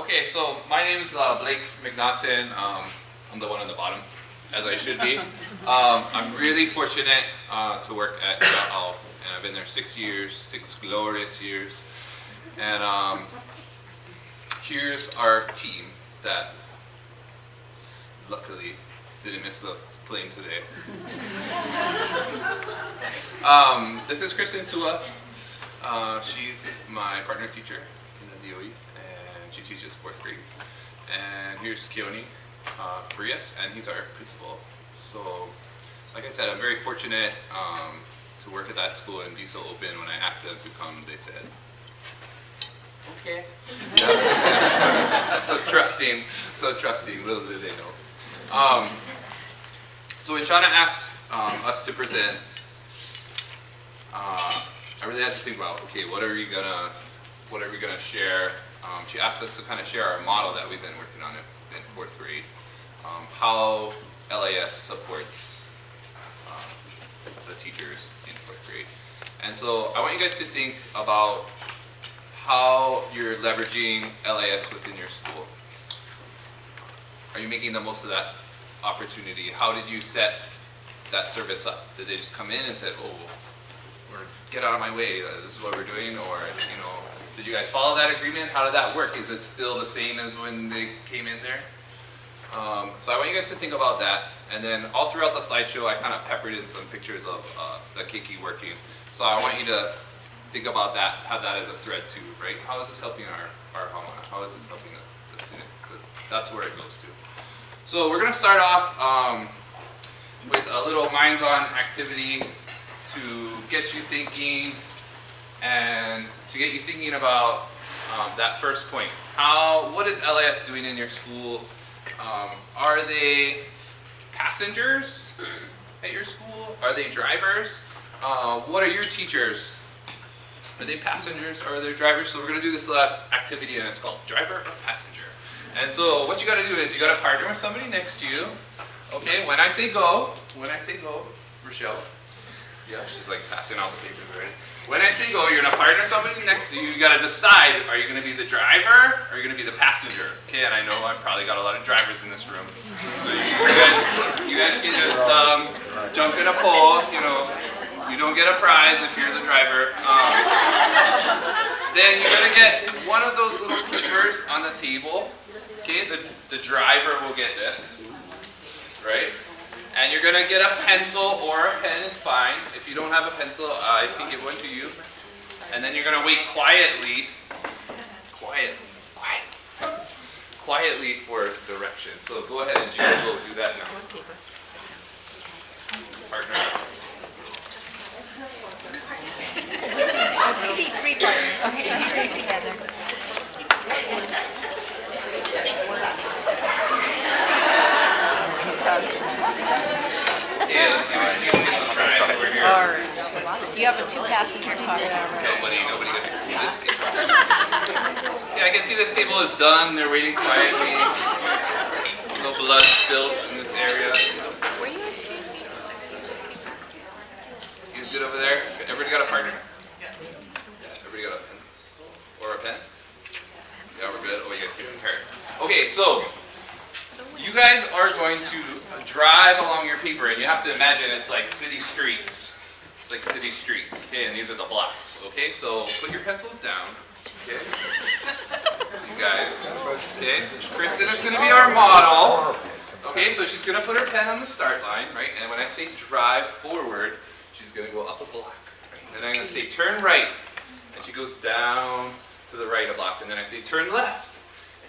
Okay, so my name is Blake McNaughton. I'm the one on the bottom, as I should be. I'm really fortunate to work at Keaʻau, and I've been there 6 years, 6 glorious years. And here's our team that luckily didn't miss the plane today. This is Kristen Suwa. She's my partner teacher in the DOE, and she teaches 4th grade. And here's Keone, Farias, and he's our principal. So, like I said, I'm very fortunate to work at that school and be so open. When I asked them to come, they said, okay. Yeah. So trusting, little did they know. So when Shauna asked us to present, I really had to think about, okay, what are we gonna share? She asked us to kind of share our model that we've been working on in 4th grade, how LAS supports the teachers in 4th grade. And so I want you guys to think about how you're leveraging LAS within your school. Are you making the most of that opportunity? How did you set that service up? Did they just come in and say, oh, or get out of my way, this is what we're doing? Or, you know, did you guys follow that agreement? How did that work? Is it still the same as when they came in there? So I want you guys to think about that. And then all throughout the slideshow, I kind of peppered in some pictures of the keiki working. So I want you to think about that, have that as a thread too, right? How is this helping our hawana? How is this helping the student? Because that's where it goes to. So we're going to start off with a little minds-on activity to get you thinking, and to get you thinking about that first point. What is LAS doing in your school? Are they passengers at your school? Are they drivers? What are your teachers? Are they passengers or are they drivers? So we're going to do this activity, and it's called driver or passenger. And so what you got to do is you got to partner with somebody next to you. Okay, when I say go, Rochelle. Yeah, she's like passing out the papers already. When I say go, you're going to partner somebody next to you. You got to decide, are you going to be the driver or are you going to be the passenger? Okay, and I know I've probably got a lot of drivers in this room. So you guys can just jump in a poll. You know, you don't get a prize if you're the driver. Then you're going to get one of those little papers on the table. Okay, the driver will get this, right? And you're going to get a pencil, or a pen is fine. If you don't have a pencil, I can give one to you. And then you're going to wait quietly for direction. So go ahead and go do that now. Partner. Maybe 3 partners. Okay, 3 together. Yeah, let's see what you can try over here. Alright. You have a 2 passenger seat. Nobody gets this. Yeah, I can see this table is done. They're waiting quietly. No blood spilled in this area. Were you at school? You guys good over there? Everybody got a partner? Everybody got a pencil or a pen? Yeah, we're good. Oh, you guys get prepared. Okay, so you guys are going to drive along your paper, and you have to imagine it's like city streets. It's like city streets, okay, and these are the blocks, okay? So put your pencils down, okay? You guys, okay? Kristen is going to be our model, okay? So she's going to put her pen on the start line, right? And when I say drive forward, she's going to go up a block, right? And I'm going to say turn right, and she goes down to the right a block, and then I say turn left.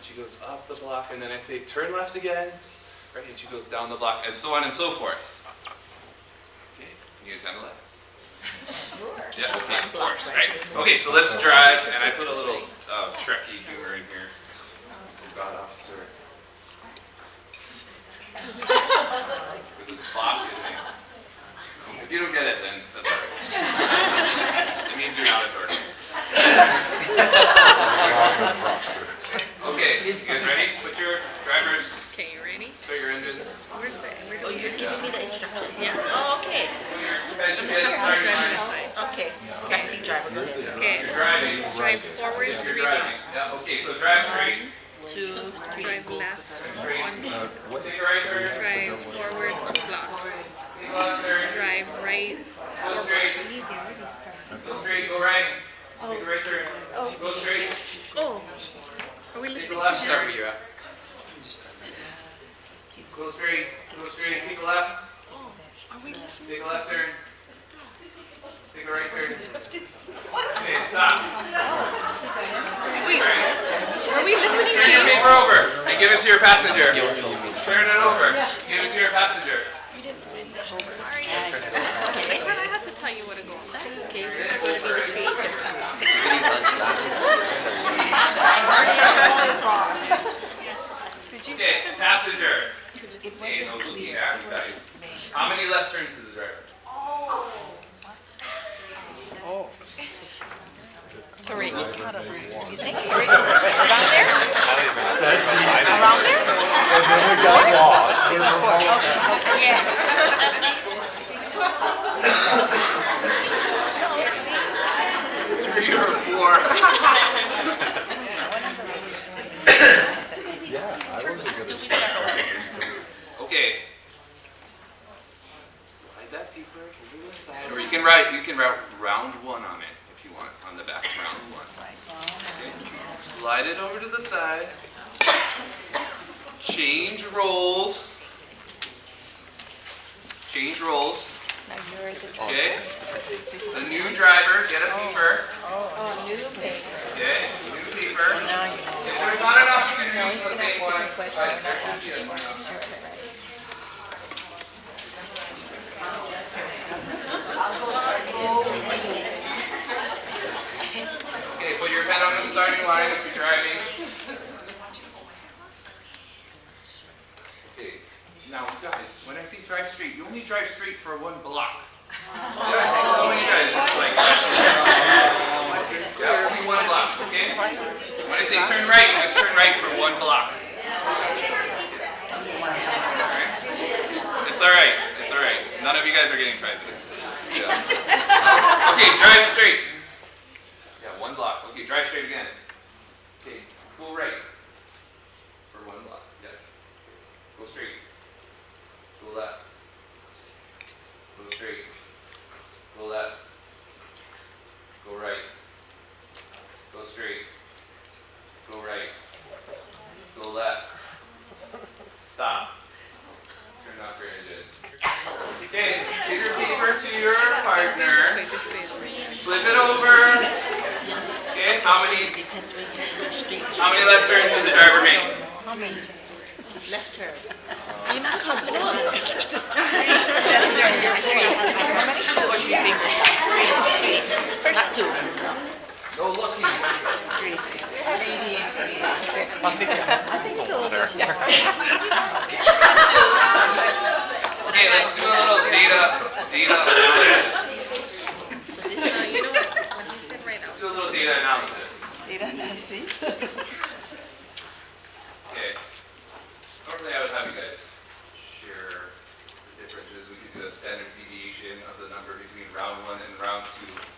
She goes up the block, and then I say turn left again, right, and she goes down the block, and so on and so forth. Okay, you guys handle that? Sure. Yeah, okay, of course, right? Okay, so let's drive, and I put a little Trekkie humor in here. Oh God, officer. Because it's Spock, isn't it? If you don't get it, then that's all right. It means you're not a dork. Okay, you guys ready? Put your drivers. Okay, you ready? Start your engines. Where's the... Oh, you're giving me the instruction. Yeah. Oh, okay. Put your engines, start your line. Okay. Okay, I see driver. Go ahead. Okay. You're driving. Drive forward If you're 3 driving. blocks. Yeah, okay, so drive straight. 2, drive left, 1, Take a right turn. drive forward 2 blocks, Take a left turn. drive right, Go straight. Go straight, go right. Take a right turn. Go straight. oh, are we Take a listening left to turn. Where you're at. Go straight. Go straight. Take a left. Are we listening? Take a left turn. Take a right turn. Okay, stop. Wait, are we listening Turn your to? paper over and give it to your passenger. Turn it over. Give it to your passenger. Sorry. I thought I had to tell you where to go. That's okay. We're going to be the creative. Did you Okay, passenger. Okay, no looking at you guys. How many left turns is the driver? 3. You think 3? Around there? Around there? Yes. Three or four. Okay. Slide that paper over to the side, or you can write round 1 on it if you want, on the back, round 1. Okay. Slide it over to the side. Change roles. Change roles. Now you're the Okay. The new driver, get a paper. new paper. Okay. New paper. Now you If there's not enough, you can use the same one. Okay, put your pen on the starting line if you're driving. Okay, now guys, when I say drive straight, you only drive straight for 1 block. Yeah, I see so many guys, it's like, yeah, only 1 block, okay? When I say turn right, you just turn right for 1 block. It's alright, it's alright. None of you guys are getting prizes. Yeah. Okay, drive straight. Yeah, 1 block. Okay, drive straight again. Okay, go right for 1 block. Yeah. Go straight. Go left. Go straight. Go left. Go right. Go straight. Go right. Go left. Stop. Turn off your engine. Okay, give your paper to your partner. Flip it over. Okay, how many left turns does the driver make? How many? Left turn. You're not supposed to look. How many? 2 or 3 fingers? 3. First 2. No looking. 3. Okay, let's do a little data analysis. You know what? What he said right now. Let's do a little data analysis. Okay. Normally I would have you guys share the differences. We could do a standard deviation of the number between round 1 and round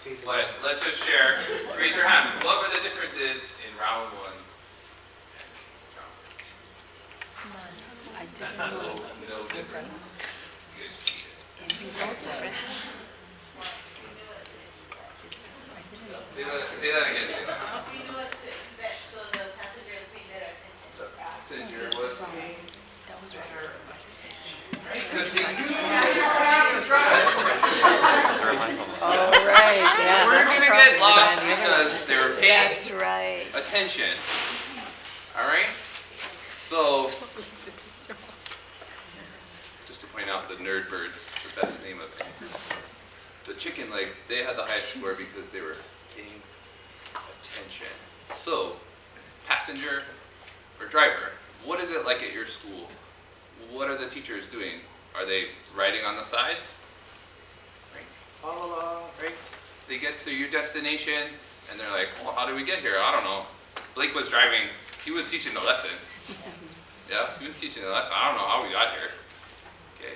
2. But let's just share. Raise your hand. What were the differences in round 1? No difference. You guys cheated. Say that again. We knew what to expect, so the passengers paid better attention. The passenger was paying That was right. because they knew how to drive. All right. Yeah. We're gonna get lost because they were paying That's right. attention. All right. So, just to point out, the nerd birds, the best name of it. The chicken legs, they had the highest score because they were paying attention. So, passenger or driver, what is it like at your school? What are the teachers doing? Are they riding on the side? Right? La la la, right? They get to your destination and they're like, well, how did we get here? I don't know. Blake was driving, he was teaching the lesson. Yeah, he was teaching the lesson. I don't know how we got here. Okay.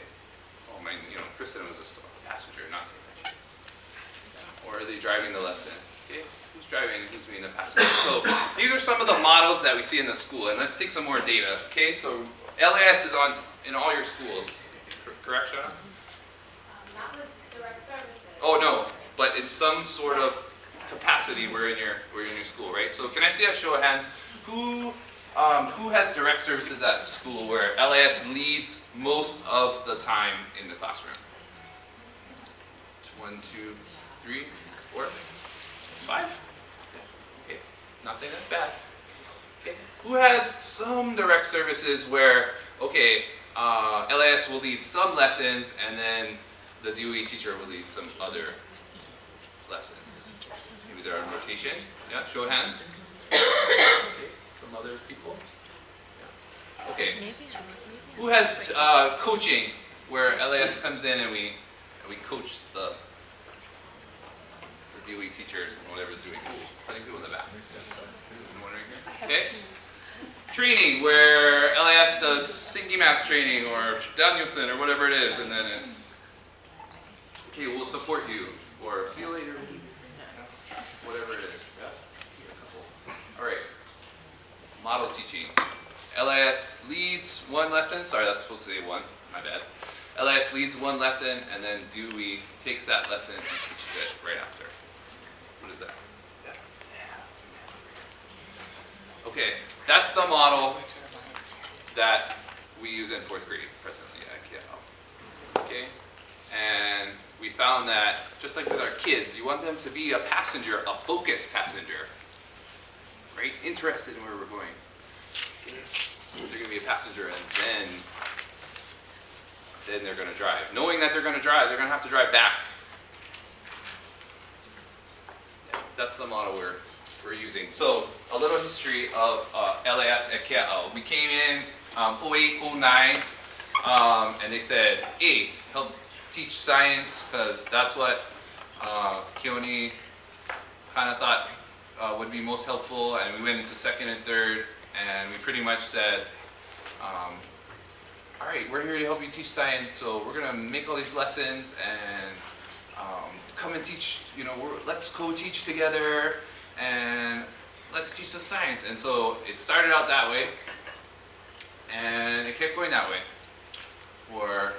Oh man, Kristen was just a passenger, not saying that she is. Or are they driving the lesson? Okay, who's driving? Who's being the passenger? So these are some of the models that we see in the school, and let's take some more data. Okay, so LAS is on in all your schools, correct, Shana? Not with direct services. Oh no, but in some sort of capacity we're in your school, right? So can I see a show of hands? Who has direct services at school where LAS leads most of the time in the classroom? 1, 2, 3, 4, 5? Okay, not saying that's bad. Okay. Who has some direct services where, okay, LAS will lead some lessons and then the DOE teacher will lead some other lessons? Maybe they're on rotation. Yeah, show of hands. Okay, some other people. Yeah. Okay. Who has coaching where LAS comes in and we coach the DOE teachers and whatever they're doing? Plenty of people in the back. Anyone right here? Okay. Training where LAS does thinking math training or Danielson or whatever it is, and then it's okay, we'll support you or see you later. Whatever it is. Yeah. All right. Model teaching. LAS leads one lesson. Sorry, that's supposed to say one. My bad. LAS leads one lesson, and then DOE takes that lesson and teaches it right after. What is that? Yeah. Okay, that's the model that we use in 4th grade presently at Keaʻau. Okay, and we found that just like with our kids, you want them to be a passenger, a focused passenger, right? Interested in where we're going. Okay. They're going to be a passenger, and then they're going to drive. Knowing that they're going to drive, they're going to have to drive back. Yeah, that's the model we're using. So a little history of LAS at Keaʻau. We came in 08, 09, and they said, hey, help teach science, because that's what Keone kind of thought would be most helpful. And we went into 2nd and 3rd, and we pretty much said, all right, we're here to help you teach science, so we're gonna make all these lessons and come and teach, let's co-teach together and let's teach the science. And so it started out that way, and it kept going that way for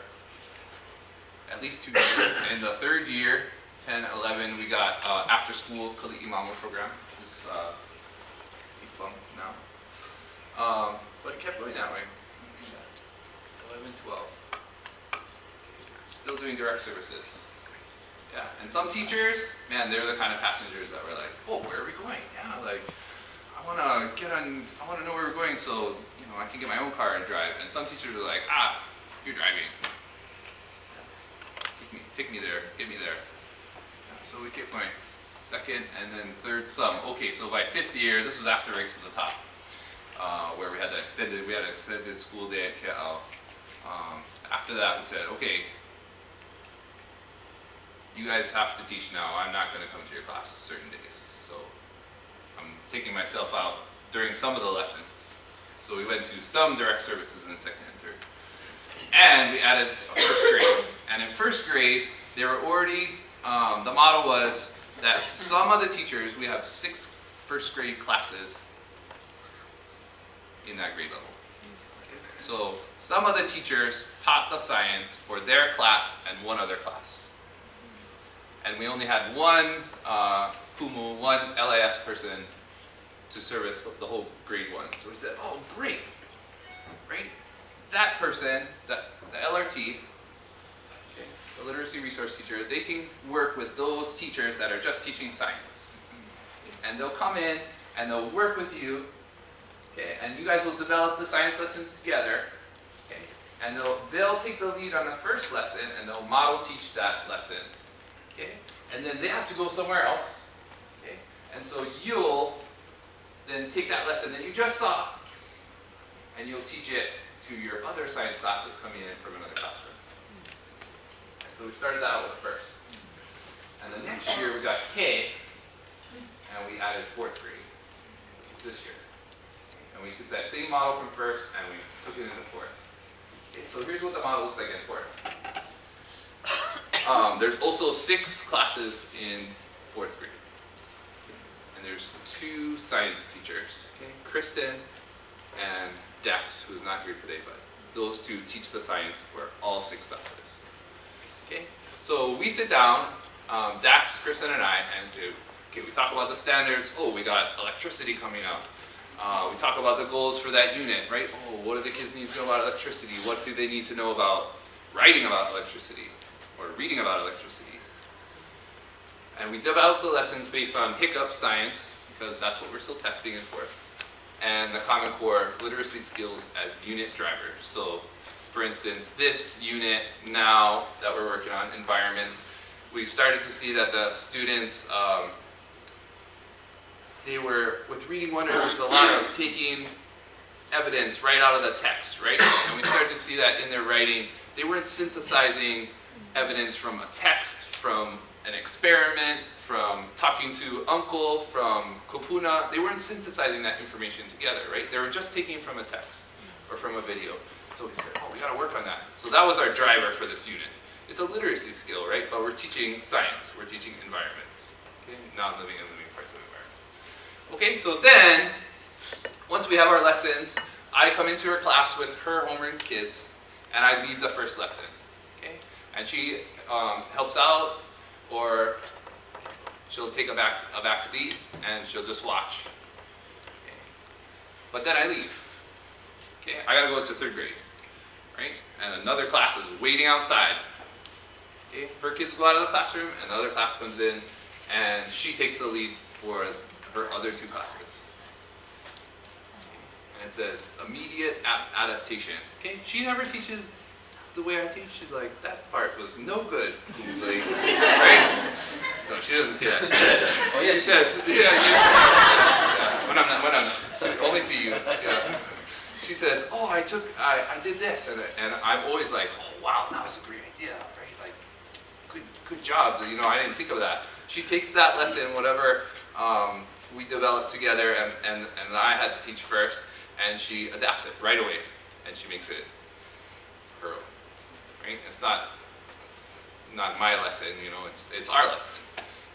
at least 2 years. In the 3rd year, 10, 11, we got after school Kali'i Mama program, which is defunct now. But it kept going that way. 11, 12. Still doing direct services. Yeah, and some teachers, man, they're the kind of passengers that were like, oh, where are we going? Yeah, like, I want to know where we're going so, I can get my own car and drive. And some teachers are like, you're driving. Take me there, get me there. Yeah, so we kept going. 2nd and then 3rd some. Okay, so by 5th year, this was after Race to the Top, where we had an extended school day at Keaʻau. After that, we said, okay, you guys have to teach now. I'm not going to come to your class certain days. So I'm taking myself out during some of the lessons. So we went to some direct services in 2nd and 3rd. And we added a 1st grade. And in 1st grade, they were already, the model was that some of the teachers, we have 6 1st grade classes in that grade level. So some of the teachers taught the science for their class and one other class. And we only had one kumu, one LAS person to service the whole grade 1. So we said, oh, great, right? That person, the LRT, okay, the literacy resource teacher, they can work with those teachers that are just teaching science. And they'll come in and they'll work with you. Okay, and you guys will develop the science lessons together, okay, and they'll take the lead on the 1st lesson and they'll model teach that lesson, okay, and then they have to go somewhere else, okay, and so you'll then take that lesson that you just saw and you'll teach it to your other science class that's coming in from another classroom. And so we started that out with 1st. And the next year we got K, and we added 4th grade, which is this year. And we took that same model from 1st and we took it into 4th. Okay, so here's what the model looks like in 4th. There's also 6 classes in 4th grade. there's two science teachers, okay? Kristen and Dex, who's not here today, but those two teach the science for all 6 classes. Okay, so we sit down, Dax, Kristen, and I, and say, okay, we talk about the standards. Oh, we got electricity coming up. We talk about the goals for that unit, right? Oh, what do the kids need to know about electricity? What do they need to know about writing about electricity or reading about electricity? And we develop the lessons based on hiccup science, because that's what we're still testing it for, and the Common Core literacy skills as unit drivers. So, for instance, this unit now that we're working on, environments, we started to see that the students, they were, with Reading Wonders, it's a lot of taking evidence right out of the text, right? And we started to see that in their writing, they weren't synthesizing evidence from a text, from an experiment, from talking to uncle, from kupuna. They weren't synthesizing that information together, right? They were just taking from a text or from a video. So we said, oh, we gotta work on that. So that was our driver for this unit. It's a literacy skill, right? But we're teaching science, we're teaching environments, okay? Non-living and living parts of environments. Okay, so then, once we have our lessons, I come into her class with her homeroom kids, and I lead the first lesson, okay? And she helps out, or she'll take a back seat, and she'll just watch. Okay. But then I leave. Okay, I gotta go to 3rd grade, right? And another class is waiting outside. Okay, her kids go out of the classroom, and the other class comes in, and she takes the lead for her other 2 classes. And it says immediate adaptation. Okay, she never teaches the way I teach. She's like, that part was no good, like, right? No, she doesn't see that. Oh yeah, she says, yeah. When I'm not, only to you. Yeah. She says, oh, I did this, and I'm always like, oh wow, that was a great idea, right? Like, good job. You know, I didn't think of that. She takes that lesson, whatever we developed together, and I had to teach first, and she adapts it right away, and she makes it her own. Right? It's not my lesson, you know. It's our lesson.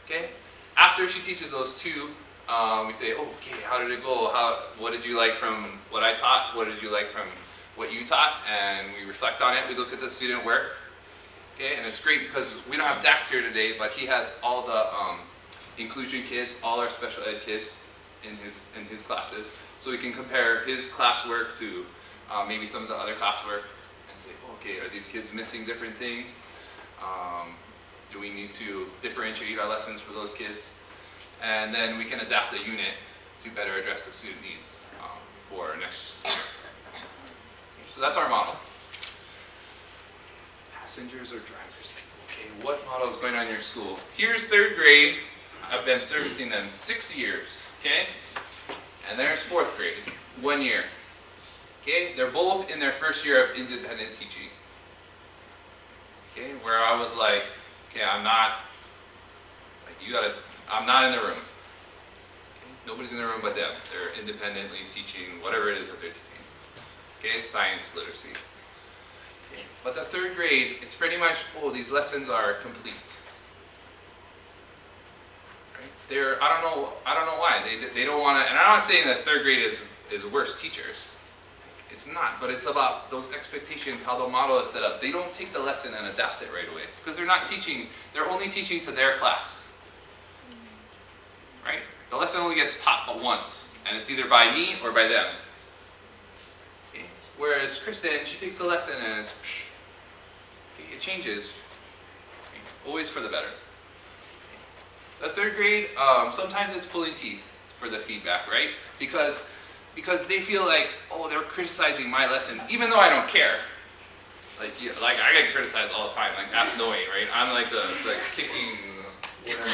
Okay. After she teaches those 2, we say, oh, okay, how did it go? What did you like from what I taught? What did you like from what you taught? And we reflect on it. We look at the student work. Okay, and it's great because we don't have Dax here today, but he has all the inclusion kids, all our special ed kids in his classes, so we can compare his classwork to maybe some of the other classwork and say, oh, okay, are these kids missing different things? Do we need to differentiate our lessons for those kids? And then we can adapt the unit to better address the student needs for next year. So that's our model. Passengers or drivers? Okay, what model is going on in your school? Here's 3rd grade. I've been servicing them 6 years, okay? And there's 4th grade, 1 year. Okay, they're both in their 1st year of independent teaching. Okay, where I was like, okay, I'm not in the room. Okay? Nobody's in the room but them. They're independently teaching whatever it is that they're teaching. Okay, science, literacy. Okay. But the 3rd grade, it's pretty much, oh, these lessons are complete. Right? I don't know why. They don't want to, and I'm not saying that 3rd grade is worse teachers. It's not, but it's about those expectations, how the model is set up. They don't take the lesson and adapt it right away because they're not teaching, they're only teaching to their class. Right? The lesson only gets taught but once, and it's either by me or by them. Okay. Whereas Kristen, she takes the lesson and it's, okay, it changes, okay, always for the better. The 3rd grade, sometimes it's pulling teeth for the feedback, right? Because they feel like, oh, they're criticizing my lessons, even though I don't care. Like I get criticized all the time, like ask Noe, right? I'm like the kicking, whatever.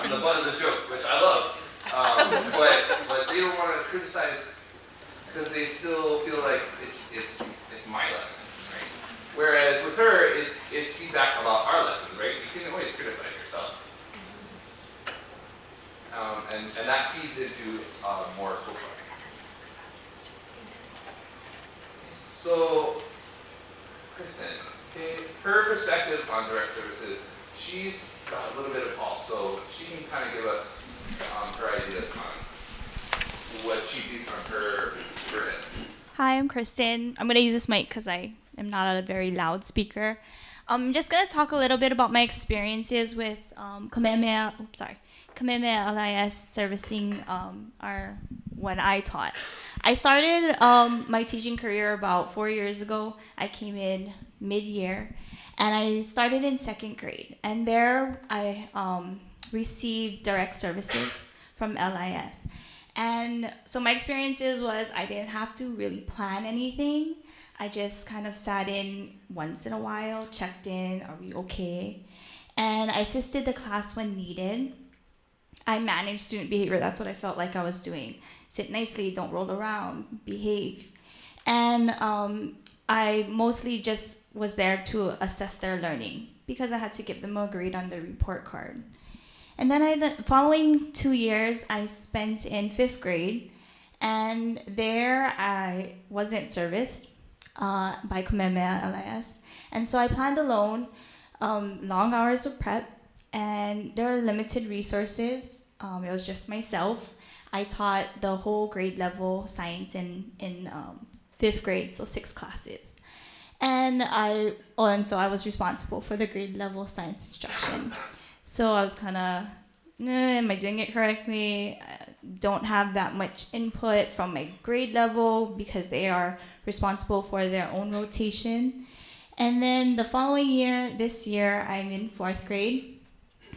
I'm the butt of the joke, which I love. But they don't want to criticize because they still feel like it's my lesson, right? Whereas with her, it's feedback about our lesson, right? You can always criticize yourself. And that feeds into more co-learning. So, Kristen, okay, her perspective on direct services, she's got a little bit of all, so she can kind of give us her this on what she sees from her end. Hi, I'm Kristen. I'm going to use this mic because I am not a very loud speaker. I'm just going to talk a little bit about my experiences with Kamehameha LIS servicing when I taught. I started my teaching career about 4 years ago. I came in mid-year, and I started in 2nd grade. And there I received direct services from LIS. And so my experiences was I didn't have to really plan anything. I just kind of sat in once in a while, checked in, are we okay? And I assisted the class when needed. I managed student behavior, that's what I felt like I was doing. Sit nicely, don't roll around, behave. And I mostly just was there to assess their learning because I had to give them a grade on the report card. And then the following 2 years, I spent in 5th grade, and there I wasn't serviced by Kamehameha LIS. And so I planned alone, long hours of prep, and there are limited resources. It was just myself. I taught the whole grade level science in 5th grade, so 6 classes. And so I was responsible for the grade level science instruction. So I was kind of, am I doing it correctly? I don't have that much input from my grade level because they are responsible for their own rotation. And then the following year, this year, I'm in 4th grade,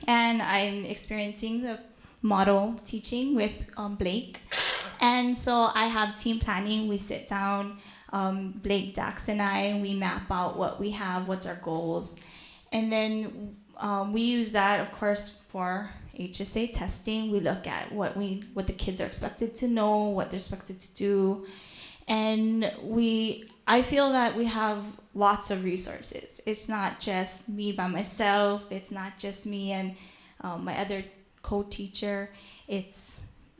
and I'm experiencing the model teaching with Blake. And so I have team planning. We sit down, Blake, Dax, and I, and we map out what we have, what's our goals. And then we use that, of course, for HSA testing. We look at what the kids are expected to know, what they're expected to do. And I feel that we have lots of resources. It's not just me by myself. It's not just me and my other co-teacher.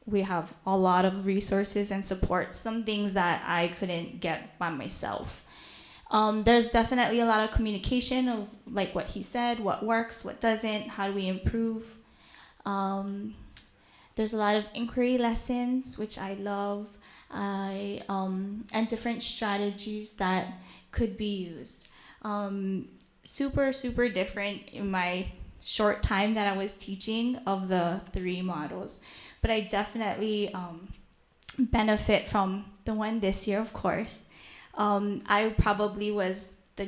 We have a lot of resources and support, some things that I couldn't get by myself. There's definitely a lot of communication of like what he said, what works, what doesn't, how do we improve. There's a lot of inquiry lessons, which I love, and different strategies that could be used. Super, super different in my short time that I was teaching of the 3 models. But I definitely benefit from the one this year, of course. I probably was the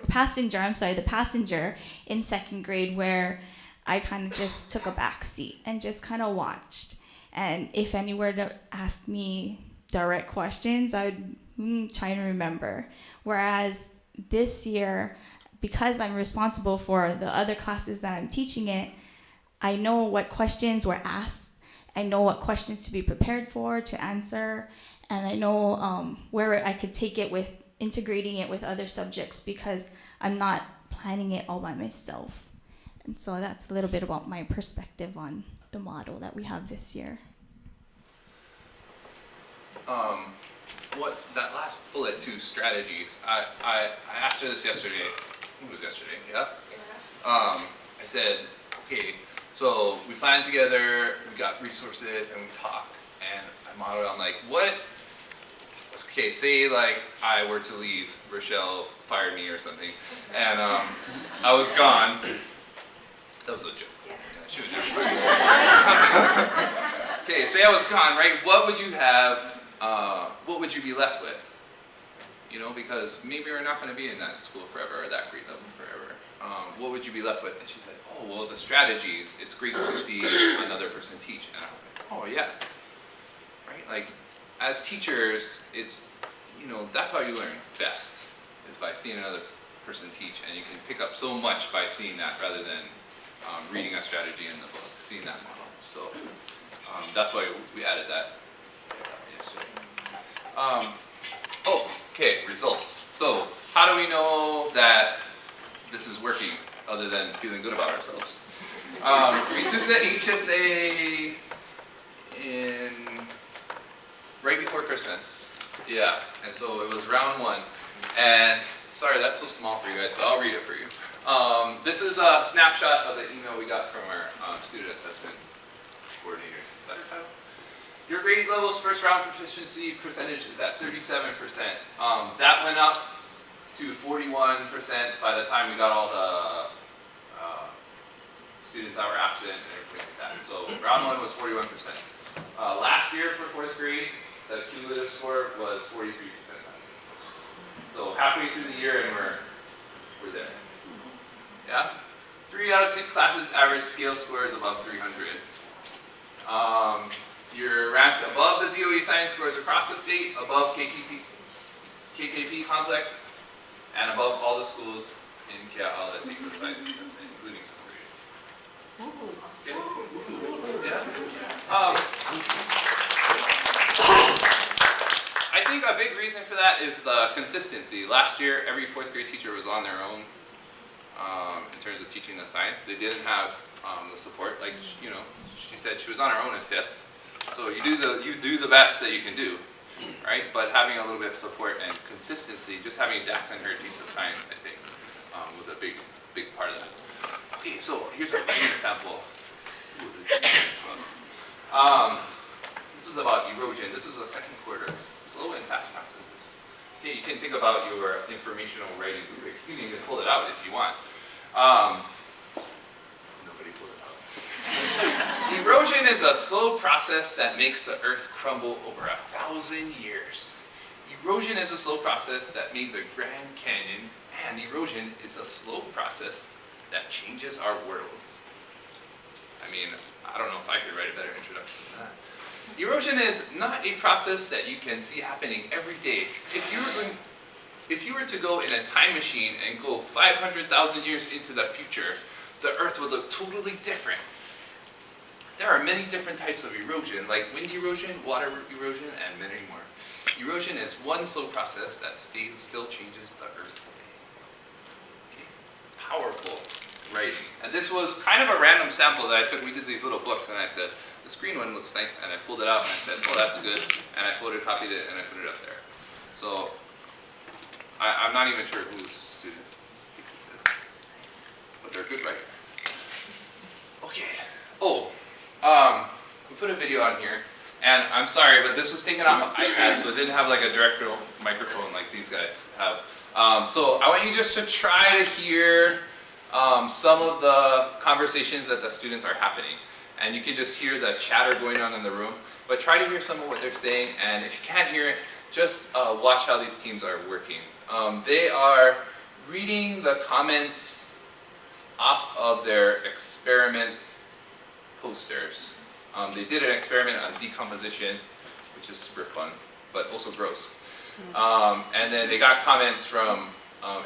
passenger in 2nd grade, where I kind of just took a back seat and just kind of watched. And if any were to ask me direct questions, I'd try to remember. Whereas this year, because I'm responsible for the other classes that I'm teaching it, I know what questions were asked. I know what questions to be prepared for, to answer. And I know where I could take it with integrating it with other subjects because I'm not planning it all by myself. And so that's a little bit about my perspective on the model that we have this year. That last bullet, 2 strategies, I asked her this yesterday. I think it was yesterday, yeah? I said, okay, so we plan together, we got resources, and we talk. And I modeled on like, okay, say like I were to leave, Rochelle fired me or something, and I was gone. That was a joke. Yeah, she was never fired. Okay, say I was gone, right? What would you have? What would you be left with? You know, because maybe we're not going to be in that school forever or that grade level forever. What would you be left with? And she said, oh, well, the strategies. It's great to see another person teach. And I was like, oh yeah, right? Like, as teachers, it's, that's how you learn best, is by seeing another person teach, and you can pick up so much by seeing that rather than reading a strategy in the book, seeing that model. So that's why we added that yesterday. Okay, results. So how do we know that this is working other than feeling good about ourselves? We took the HSA right before Christmas. Yeah, and so it was round 1. And sorry, that's so small for you guys, but I'll read it for you. This is a snapshot of the email we got from our student assessment coordinator. Is that her title? Your grade level's first round proficiency percentage is at 37%. That went up to 41% by the time we got all the students that were absent and everything like that. So round one was 41%. Last year for fourth grade, the cumulative score was 43%. So halfway through the year and we're there. Yeah? 3 out of 6 classes average scale score is above 300. You're ranked above the DOE science scores across the state, above KKP complex, and above all the schools in Keaʻau that takes the science assessment, including some grade. Yeah. I think a big reason for that is the consistency. Last year, every fourth grade teacher was on their own in terms of teaching the science. They didn't have the support. Like, you know, she said she was on her own in fifth. So you do the best that you can do, right? But having a little bit of support and consistency, just having Dax and her teach the science, I think, was a big part of that. Okay, so here's a writing sample. This is about erosion. This is a second quarter. Slow and fast passages. Okay, you can think about your informational writing rubric. You can even pull it out if you want. Nobody pulled it out. Erosion is a slow process that makes the earth crumble over 1,000 years. Erosion is a slow process that made the Grand Canyon, and erosion is a slow process that changes our world. I mean, I don't know if I could write a better introduction than that. Erosion is not a process that you can see happening every day. If you were to go in a time machine and go 500,000 years into the future, the earth would look totally different. There are many different types of erosion, like wind erosion, water erosion, and many more. Erosion is one slow process that still changes the earth today. Okay. Powerful writing. And this was kind of a random sample that I took. We did these little books, and I said, this green one looks nice, and I pulled it out, and I said, oh, that's good, and I photocopied it, and I put it up there. So, I'm not even sure whose student thinks this is, but they're a good writer. Okay. Oh, we put a video on here, and I'm sorry, but this was taken off of iPad, so it didn't have like a direct microphone like these guys have. So I want you just to try to hear some of the conversations that the students are happening. And you can just hear the chatter going on in the room, but try to hear some of what they're saying, and if you can't hear it, just watch how these teams are working. They are reading the comments off of their experiment posters. They did an experiment on decomposition, which is super fun, but also gross. And then they got comments from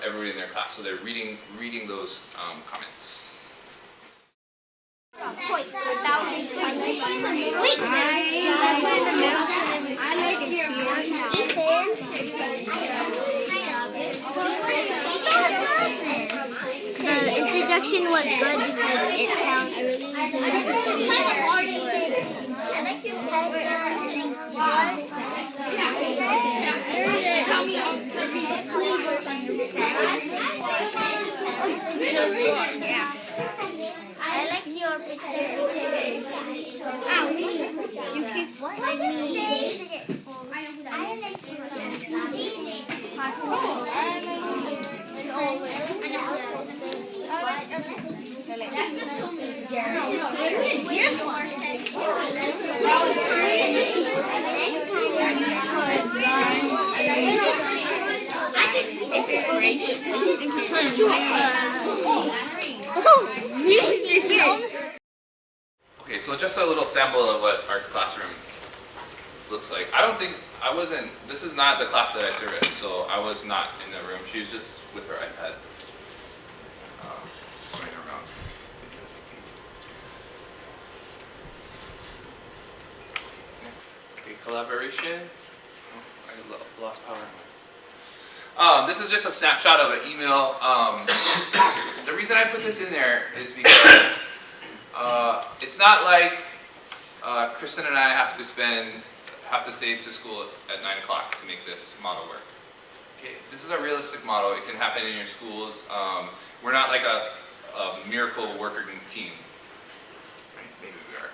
everybody in their class, so they're reading those comments. Points without wait. I like your The introduction was good because it tells I like your picture because you kicked my knee. I like Okay, so just a little sample of what our classroom looks like. This is not the class that I serviced, so I was not in the room. She was just with her iPad going around. Okay, collaboration. Oh, I lost power. This is just a snapshot of an email. The reason I put this in there is because it's not like Kristen and I have to stay to school at 9 o'clock to make this model work. Okay, this is a realistic model. It can happen in your schools. We're not like a miracle worker team. Right? Maybe we are.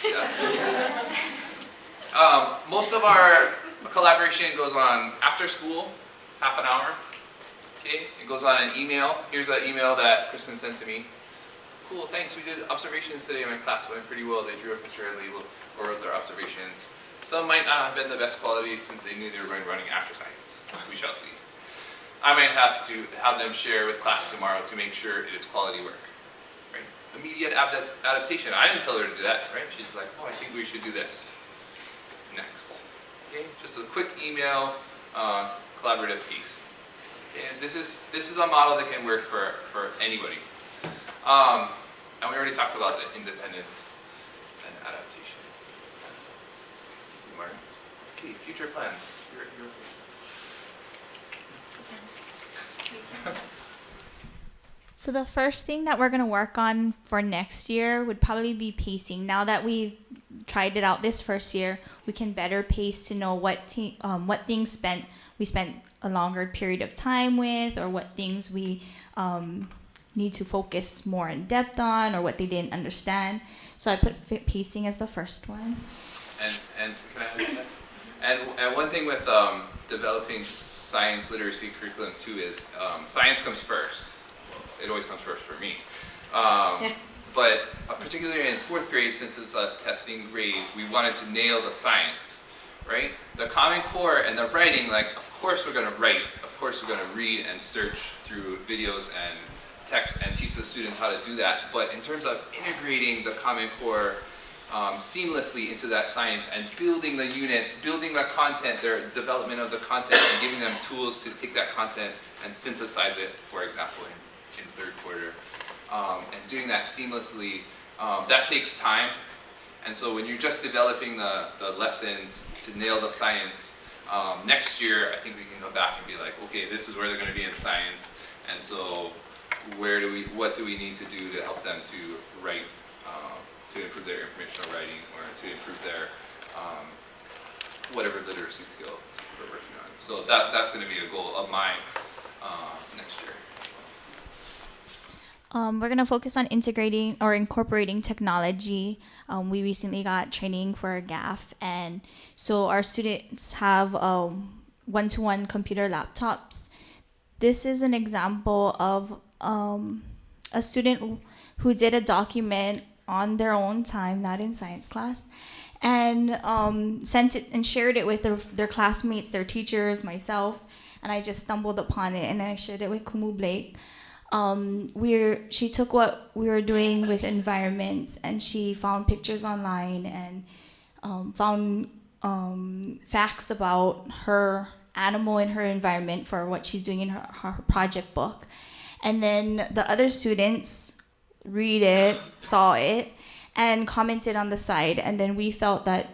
Yes. Most of our collaboration goes on after school, half an hour. Okay, it goes on an email. Here's an email that Kristen sent to me. Cool, thanks. We did observations today in my class. Went pretty well. They drew a picture and labeled or wrote their observations. Some might not have been the best quality since they knew they were going running after science. We shall see. I might have to have them share with class tomorrow to make sure it is quality work. Right? Immediate adaptation. I didn't tell her to do that. Right? She's like, oh, I think we should do this. Next. Okay, just a quick email, collaborative piece. Okay, and this is a model that can work for anybody. And we already talked about the independence and adaptation. Martin? Okay, future plans. So the first thing that we're going to work on for next year would probably be pacing. Now that we've tried it out this first year, we can better pace to know what things we spent a longer period of time with, or what things we need to focus more in depth on, or what they didn't understand. So I put pacing as the first one. And can I add that? And one thing with developing science literacy curriculum too is science comes first. Well, it always comes first for me. But particularly in 4th grade, since it's a testing grade, we wanted to nail the science, right? The Common Core and the writing, like, of course we're going to write. Of course we're going to read and search through videos and text and teach the students how to do that. But in terms of integrating the Common Core seamlessly into that science and building the units, building the content, their development of the content, and giving them tools to take that content and synthesize it, for example, in 3rd quarter. And doing that seamlessly, that takes time. And so when you're just developing the lessons to nail the science, next year I think we can go back and be like, okay, this is where they're going to be in science, and so what do we need to do to help them to write, to improve their informational writing, or to improve their whatever literacy skill we're working on. So that's going to be a goal of mine next year. We're going to focus on integrating or incorporating technology. We recently got training for GAF, and so our students have one-to-one computer laptops. This is an example of a student who did a document on their own time, not in science class, and sent it and shared it with their classmates, their teachers, myself, and I just stumbled upon it and I shared it with Kumu Blake. She took what we were doing with environments, and she found pictures online and found facts about her animal in her environment for what she's doing in her project book. And then the other students read it, saw it, and commented on the side. And then we felt that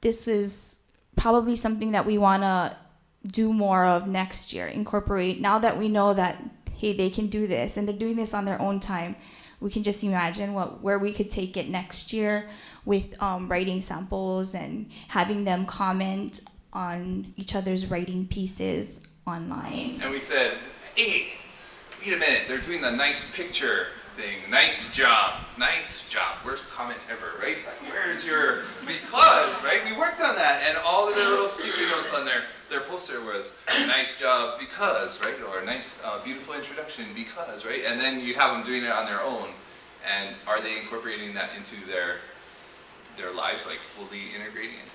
this was probably something that we want to do more of next year, incorporate. Now that we know that, hey, they can do this, and they're doing this on their own time, we can just imagine where we could take it next year with writing samples and having them comment on each other's writing pieces online. And we said, hey, wait a minute, they're doing the nice picture thing. Nice job. Worst comment ever, right? Like, where's your because, right? We worked on that, and all of their little sticky notes on their poster was nice job because, right? Or nice, beautiful introduction because, right? And then you have them doing it on their own, and are they incorporating that into their lives, like fully integrating it?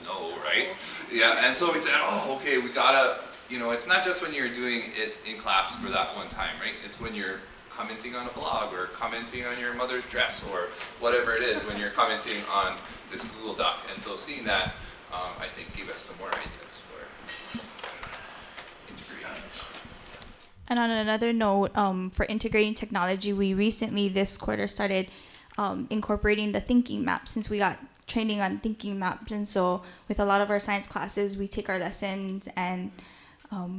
No, right? Yeah, and so we said, oh, okay, we gotta, it's not just when you're doing it in class for that one time, right? It's when you're commenting on a blog, or commenting on your mother's dress, or whatever it is, when you're commenting on this Google Doc. And so seeing that, I think, gave us some more ideas for integrating. And on another note, for integrating technology, we recently, this quarter, started incorporating the thinking map, since we got training on thinking maps. And so with a lot of our science classes, we take our lessons and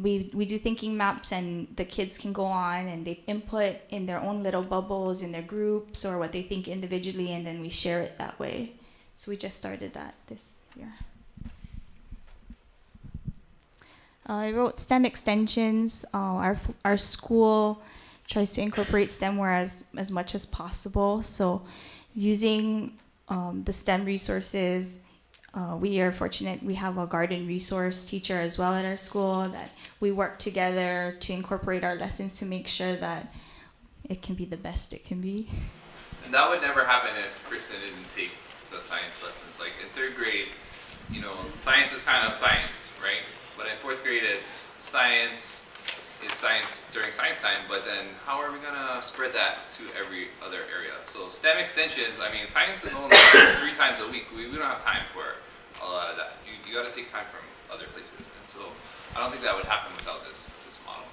we do thinking maps, and the kids can go on and they input in their own little bubbles in their groups, or what they think individually, and then we share it that way. So we just started that this year. I wrote STEM extensions. Our school tries to incorporate STEMware as much as possible. So using the STEM resources, we are fortunate we have a garden resource teacher as well at our school that we work together to incorporate our lessons to make sure that it can be the best it can be. And that would never happen if Kristen didn't take the science lessons. Like in 3rd grade, science is kind of science, right? But in 4th grade, it's science is science during science time, but then how are we gonna spread that to every other area? So STEM extensions, I mean, science is only 3 times a week. We don't have time for a lot of that. You gotta take time from other places. And so I don't think that would happen without this model.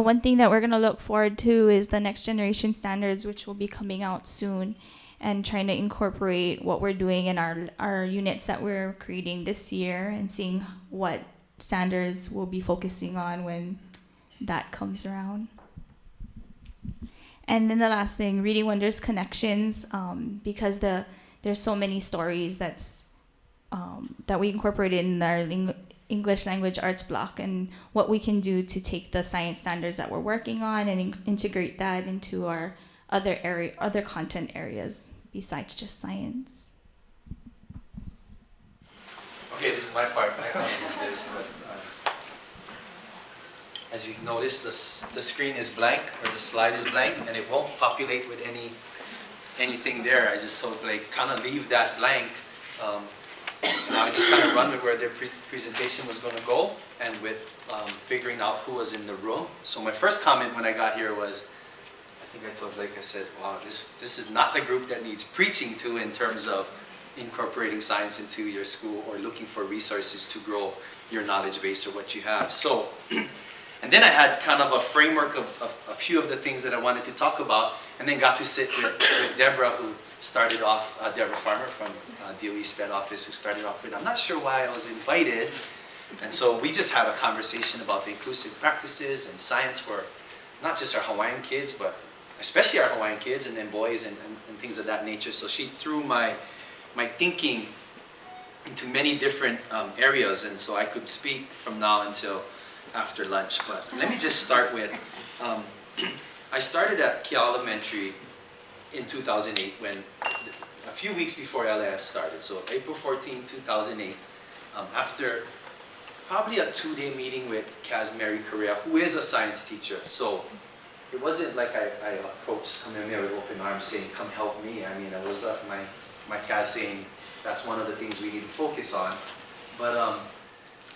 One thing that we're going to look forward to is the next generation standards, which will be coming out soon, and trying to incorporate what we're doing in our units that we're creating this year and seeing what standards we'll be focusing on when that comes around. And then the last thing, Reading Wonders Connections, because there's so many stories that we incorporated in our English language arts block, and what we can do to take the science standards that we're working on and integrate that into our other content areas besides just science. Okay, this is my part. I can't do this, but as you've noticed, the screen is blank, or the slide is blank, and it won't populate with anything there. I just hope kind of leave that blank. Now I just kind of run with where their presentation was going to go, and with figuring out who was in the room. So my first comment when I got here was, I think I told Blake, I said, wow, this is not the group that needs preaching to in terms of incorporating science into your school or looking for resources to grow your knowledge base or what you have. So, and then I had kind of a framework of a few of the things that I wanted to talk about, and then got to sit with Deborah, who started off, Deborah Farmer from DOE SPED office, who started off with, I'm not sure why I was invited. And so we just had a conversation about the inclusive practices and science for not just our Hawaiian kids, but especially our Hawaiian kids, and then boys and things of that nature. So she threw my thinking into many different areas, and so I could speak from now until after lunch. But let me just start with, I started at Keaʻau Elementary in 2008, when a few weeks before LAS started, so April 14, 2008, after probably a 2-day meeting with Kaz Mary Correa, who is a science teacher. So it wasn't like I approached Kamehameha with open arms saying, come help me. I mean, it was my Kaz saying, that's one of the things we need to focus on. But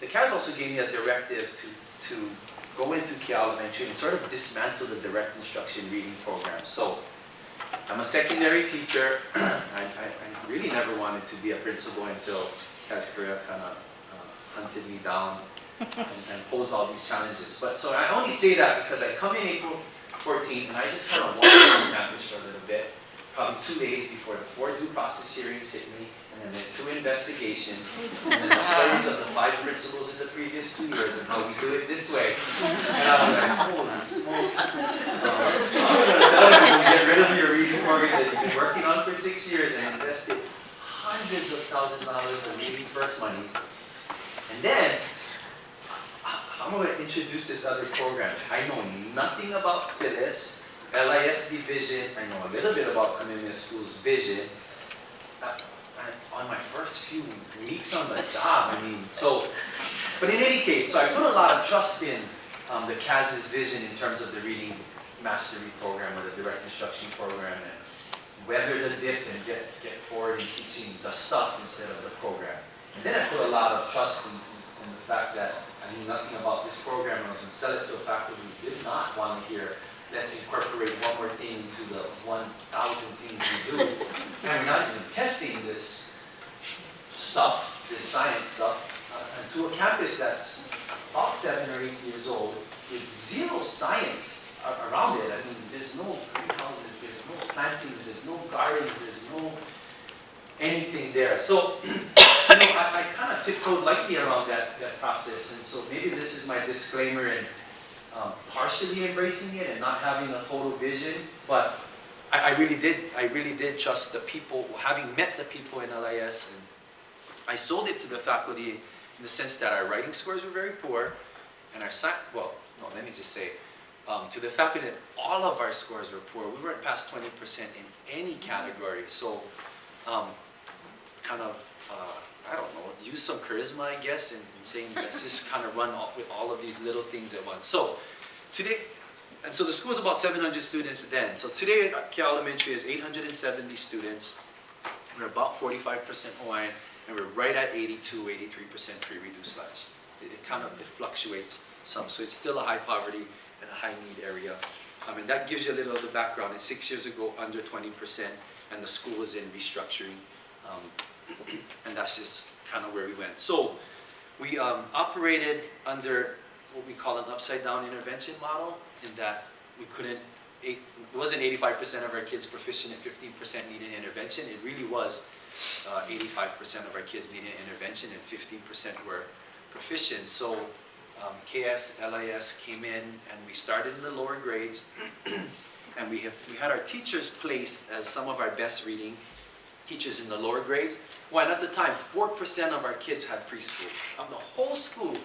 the Kaz also gave me a directive to go into Keaʻau Elementary and sort of dismantle the direct instruction reading program. So I'm a secondary teacher. I really never wanted to be a principal until Kaz Correa kind of hunted me down and posed all these challenges. But so I only say that because I come in April 14 and I just kind of walked around campus for a little bit, probably 2 days before the 4 due process hearings hit me, and then the 2 investigations, and then the stories of the 5 principals in the previous 2 years and how we do it this way. And I was like, holy smokes. I'm going to tell you, get rid of your reading program that you've been working on for 6 years and invested hundreds of thousands of dollars of reading first monies. And then, I'm going to introduce this other program. I know nothing about Phyllis, LISD vision. I know a little bit about Kamehameha Schools vision. On my first few weeks on the job, but in any case, so I put a lot of trust in the Kaz's vision in terms of the reading mastery program or the direct instruction program, and weather the dip and get forward in teaching the stuff instead of the program. And then I put a lot of trust in the fact that I knew nothing about this program. I was going to sell it to a faculty who did not want to hear, let's incorporate one more thing into the 1,000 things we do. And we're not even testing this stuff, this science stuff, to a campus that's about 7 or 8 years old with zero science around it. I mean, there's no greenhouses, there's no plantings, there's no gardens, there's no anything there. So, I kind of tiptoed lightly around that process, and so maybe this is my disclaimer in partially embracing it and not having a total vision, but I really did trust the people, having met the people in LIS, and I sold it to the faculty in the sense that our writing scores were very poor, and our let me just say, to the fact that all of our scores were poor. We weren't past 20% in any category. So, I don't know, use some charisma, I guess, in saying let's just kind of run with all of these little things at once. So, today, and so the school is about 700 students then. So today, Keaʻau Elementary is 870 students. We're about 45% Hawaiian, and we're right at 82, 83% free reduced lunch. It fluctuates some, so it's still a high poverty and a high need area. And that gives you a little of the background. And 6 years ago, under 20%, and the school was in restructuring. And that's just kind of where we went. So we operated under what we call an upside down intervention model, in that it wasn't 85% of our kids proficient and 15% needed intervention. It really was 85% of our kids needed intervention and 15% were proficient. So KS, LIS came in and we started in the lower grades and we had our teachers placed as some of our best reading teachers in the lower grades. Well, and at the time, 4% of our kids had preschool. Of the whole school,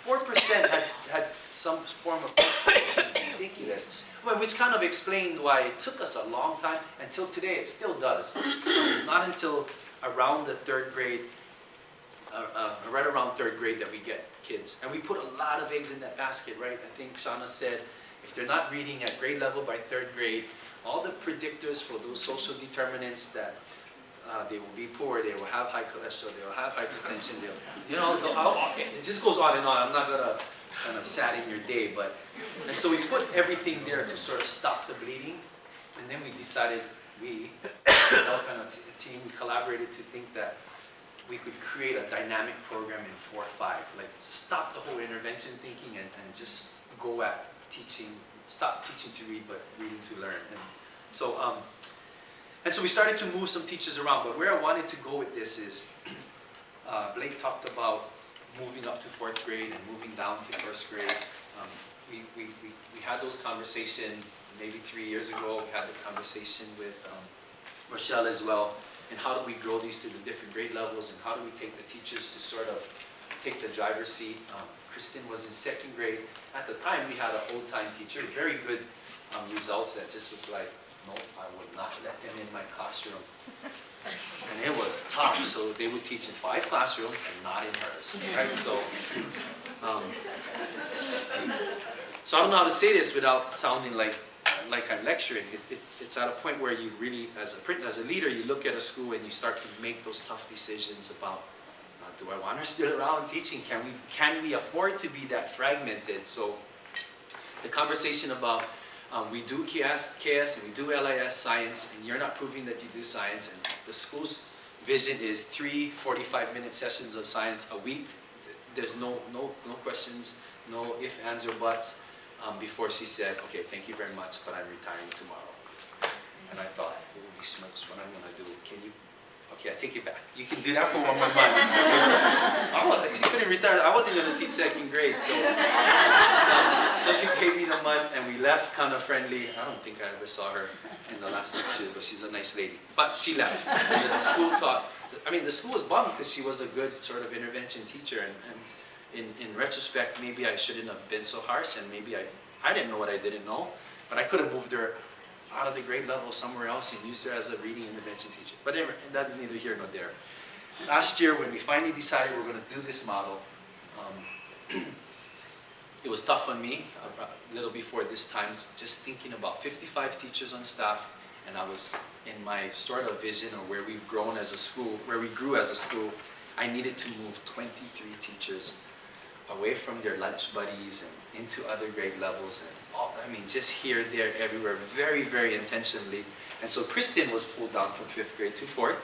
4% had some form of preschool, which is ridiculous. Well, which kind of explained why it took us a long time. Until today, it still does. It's not until around the third grade, right around third grade, that we get kids. And we put a lot of eggs in that basket, right? I think Shauna said, if they're not reading at grade level by third grade, all the predictors for those social determinants that they will be poor, they will have high cholesterol, they will have hypertension, it just goes on and on. I'm not gonna kind of sadden your day, and so we put everything there to sort of stop the bleeding, and then we decided, myself and a team, we collaborated to think that we could create a dynamic program in 4-5, like stop the whole intervention thinking and just go at teaching, stop teaching to read, but reading to learn. And so we started to move some teachers around, but where I wanted to go with this is, Blake talked about moving up to 4th grade and moving down to 1st grade. We had those conversations maybe 3 years ago. We had the conversation with Rochelle as well, and how do we grow these to the different grade levels, and how do we take the teachers to sort of take the driver's seat. Kristen was in 2nd grade. At the time, we had an old-time teacher, very good results, that just was like, no, I would not let them in my classroom. And it was tough, so they would teach in 5 classrooms and not in hers, right? So I don't know how to say this without sounding like I'm lecturing. It's at a point where you really, as a leader, you look at a school and you start to make those tough decisions about, do I want her still around teaching? Can we afford to be that fragmented? So the conversation about, we do KS and we do LIS science, and you're not proving that you do science, and the school's vision is 3 45-minute sessions of science a week. There's no questions, no ifs, ands, or buts, before she said, okay, thank you very much, but I'm retiring tomorrow. And I thought, holy smokes, what am I gonna do? Okay, I take it back. You can do that for 1 more month. She couldn't retire. I wasn't going to teach 2nd grade, so she gave me the month, and we left kind of friendly. I don't think I ever saw her in the last 6 years, but she's a nice lady. But she left. And the school the school was bummed because she was a good sort of intervention teacher, and in retrospect, maybe I shouldn't have been so harsh, and maybe I didn't know what I didn't know, but I could have moved her out of the grade level somewhere else and used her as a reading intervention teacher. But anyway, that's neither here nor there. Last year, when we finally decided we were going to do this model, it was tough on me, a little before this time, just thinking about 55 teachers on staff, and I was in my sort of vision of where we've grown as a school, where we grew as a school. I needed to move 23 teachers away from their lunch buddies and into other grade levels, and just here, there, everywhere, very, very intentionally. And so Kristen was pulled down from 5th grade to 4th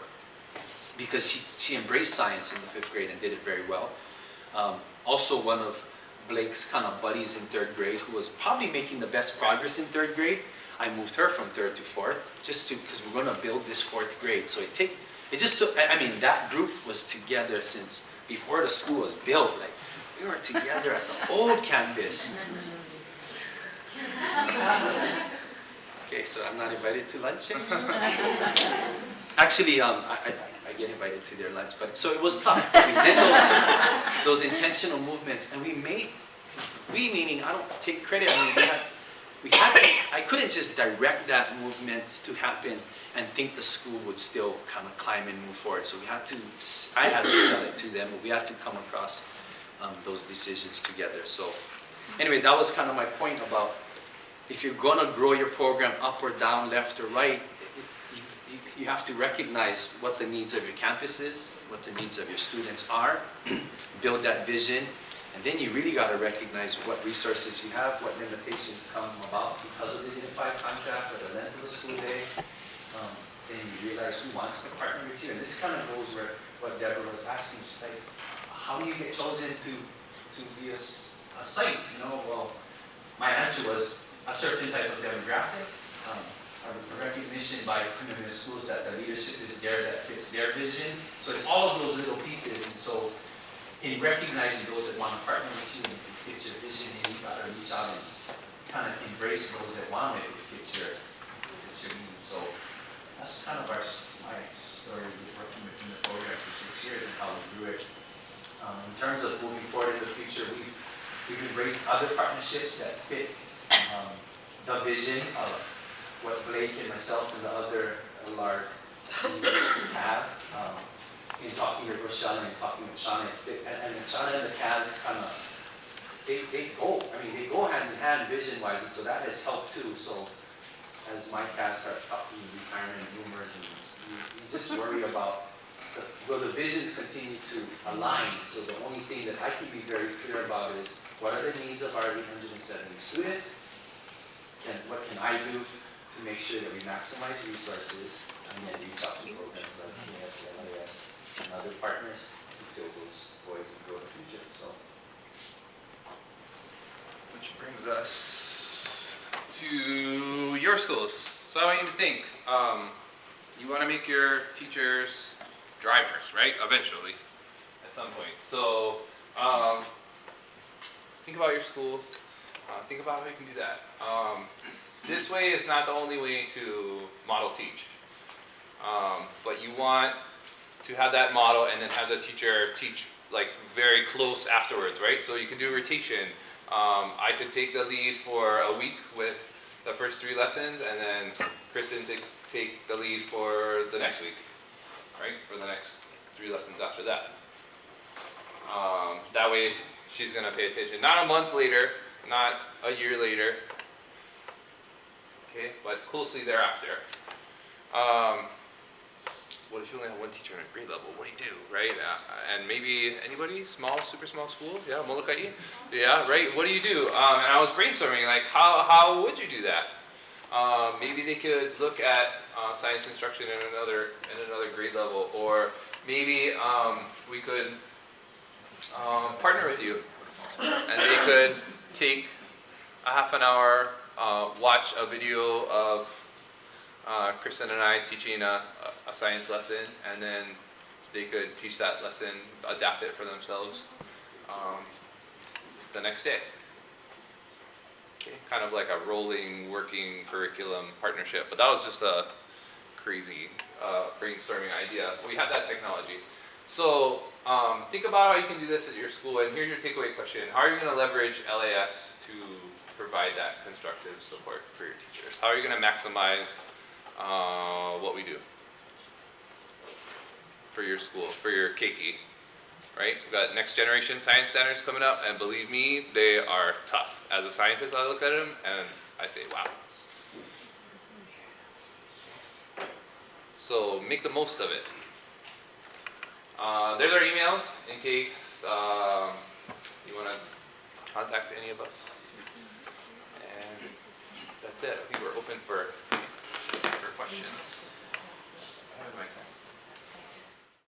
because she embraced science in the 5th grade and did it very well. Also one of Blake's kind of buddies in 3rd grade, who was probably making the best progress in 3rd grade, I moved her from 3rd to 4th because we're going to build this 4th grade. So it just took, that group was together since before the school was built. Like, we were together at the old campus. Okay, so I'm not invited to lunch anymore. Actually, I get invited to their lunch. But so it was tough. We did those intentional movements, and we meaning I don't take credit. I mean, we had to. I couldn't just direct that movement to happen and think the school would still kind of climb and move forward. So I had to sell it to them. We had to come across those decisions together. So anyway, that was kind of my point about if you're going to grow your program up or down, left or right, you have to recognize what the needs of your campus is, what the needs of your students are, build that vision, and then you really got to recognize what resources you have, what limitations come about because of the unified contract or the length of the school day. Then you realize who wants to partner with you. And this kind of goes where what Deborah was asking. She's like, how do you get chosen to be a site? You know, well, my answer was a certain type of demographic, a recognition by Kamehameha Schools that the leadership is there that fits their vision. So it's all of those little pieces. And so in recognizing those that want to partner with you and fit your vision, you got to reach out and kind of embrace those that want it if it fits your needs. So that's kind of my story with working within the program for 6 years and how we grew it. In terms of moving forward in the future, we've embraced other partnerships that fit the vision of what Blake and myself and the other LARC leaders have. In talking with Rochelle and talking with Shauna, and Shauna and the CAS kind of, they go hand in hand vision-wise, and so that has helped too. So as my CAS starts talking retirement and boomers, and you just worry about, will the visions continue to align? So the only thing that I can be very clear about is, what are the needs of our 870 students? And what can I do to make sure that we maximize resources and then reach out to programs like KS, LAS, and other partners to fill those voids and grow the future. So, Which brings us to your schools. So I want you to think, you want to make your teachers drivers, right? Eventually, at some point. So think about your school. Think about how you can do that. This way is not the only way to model teach. But you want to have that model and then have the teacher teach like very close afterwards, right? So you can do rotation. I could take the lead for a week with the first 3 lessons, and then Kristen take the lead for the next week, right? For the next 3 lessons after that. That way she's gonna pay attention. Not a month later, not a year later, okay? But closely thereafter. What if you only have one teacher in a grade level? What do you do, right? And maybe anybody, small, super small school? Yeah, Molokai? Yeah, right? What do you do? And I was brainstorming, like, how would you do that? Maybe they could look at science instruction in another grade level, or maybe we could partner with you, and they could take a half an hour, watch a video of Kristen and I teaching a science lesson, and then they could teach that lesson, adapt it for themselves the next day. Okay, kind of like a rolling working curriculum partnership, but that was just a crazy brainstorming idea. We have that technology. So think about how you can do this at your school, and here's your takeaway question. How are you going to leverage LAS to provide that constructive support for your teachers? How are you going to maximize what we do for your school, for your keiki, right? We've got next generation science standards coming up, and believe me, they are tough. As a scientist, I look at them and I say, wow. So make the most of it. There's our emails in case you want to contact any of us. And that's it. I think we're open for